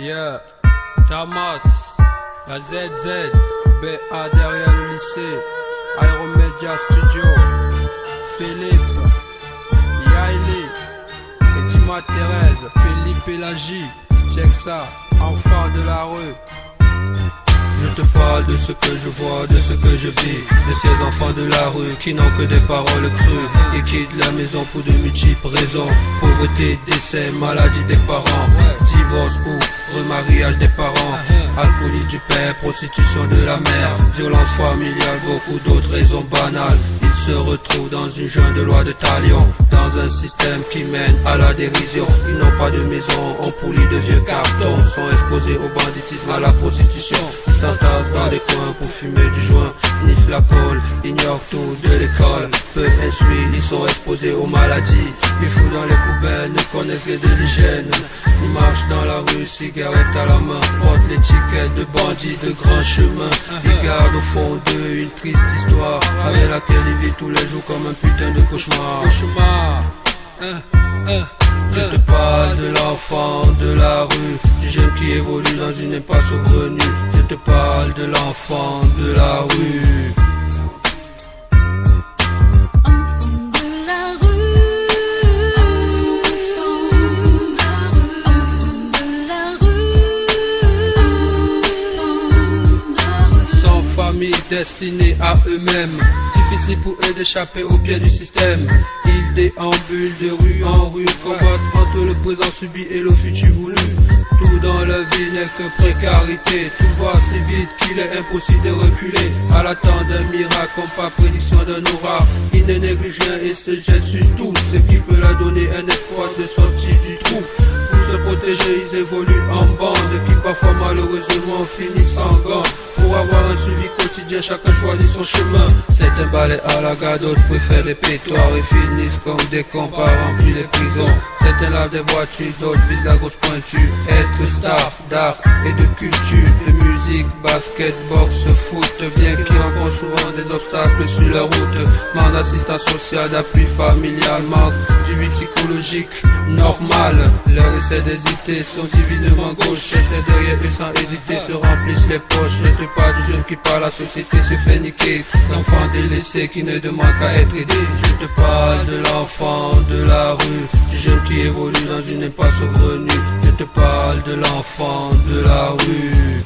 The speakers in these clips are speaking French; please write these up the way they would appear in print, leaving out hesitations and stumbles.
Yeah, Damas, la ZZ, BA derrière le lycée, Aeromedia Studio, Philippe, Yaeli, et dis-moi Thérèse, Philippe et la J, check ça, enfant de la rue. Je te parle de ce que je vois, de ce que je vis, de ces enfants de la rue qui n'ont que des paroles crues et quittent la maison pour de multiples raisons. Pauvreté, décès, maladie des parents, divorce ou remariage des parents, alcoolisme du père, prostitution de la mère, violence familiale, beaucoup d'autres raisons banales. Ils se retrouvent dans une jungle de loi de talion, dans un système qui mène à la dérision. Ils n'ont pas de maison, ont pourri de vieux cartons, sont exposés au banditisme, à la prostitution. Ils s'entassent dans des coins pour fumer du joint, sniffent la colle, ignorent tout de l'école. Peu instruits, ils sont exposés aux maladies. Ils foutent dans les poubelles, ne connaissent que de l'hygiène. Ils marchent dans la rue, cigarette à la main, portent l'étiquette de bandits de grand chemin. Ils gardent au fond d'eux une triste histoire avec laquelle ils vivent tous les jours comme un putain de cauchemar. Je te parle de l'enfant de la rue, du jeune qui évolue dans une impasse au grenu. Je te parle de l'enfant de la rue. Destinés à eux-mêmes, difficile pour eux d'échapper au pied du système. Ils déambulent de rue en rue, combattent entre le présent subi et le futur voulu. Tout dans leur vie n'est que précarité, tout va si vite qu'il est impossible de reculer. À l'attente d'un miracle, comme par prédiction d'un aura, ils ne négligent rien et se jettent sur tout ce qui peut leur donner un espoir de sortir du trou. Pour se protéger, ils évoluent en bande, qui parfois malheureusement finissent en gants. Pour avoir un suivi quotidien, chacun choisit son chemin. Certains balaient à la gare, d'autres préfèrent les pétoires et finissent comme des cons par remplir les prisons. Certains lavent des voitures, d'autres visent la grosse pointure. Être star d'art et de culture, de musique, basket, boxe, foot, bien qu'ils rencontrent souvent des obstacles sur leur route. Manque d'assistance sociale, d'appui familial, manque du vie psychologique normal. Leur essai d'exister sont divinement gauches. Certains derrière eux sans hésiter se remplissent les poches. Je te parle du jeune qui par la société se fait niquer, d'enfants délaissés qui ne demandent qu'à être aidés. Je te parle de l'enfant de la rue, du jeune qui évolue dans une impasse au grenu. Je te parle de l'enfant de la rue.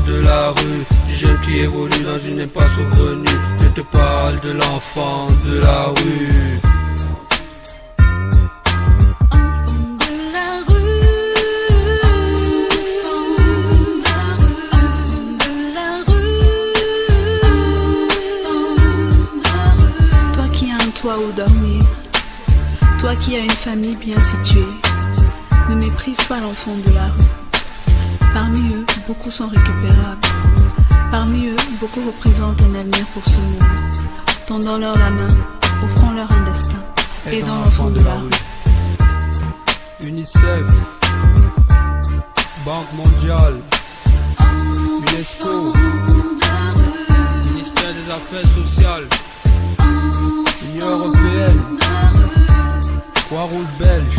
De la rue, du jeune qui évolue dans une impasse au grenu. Je te parle de l'enfant de la rue. Toi qui as un toit où dormir, toi qui as une famille bien située, ne méprise pas l'enfant de la rue. Parmi eux, beaucoup sont récupérables. Parmi eux, beaucoup représentent un avenir pour ce monde. Tendons-leur la main, offrons-leur un destin. Aidons l'enfant de la rue. UNICEF, Banque mondiale, UNESCO, Ministère des Affaires sociales, Union européenne, Croix-Rouge belge.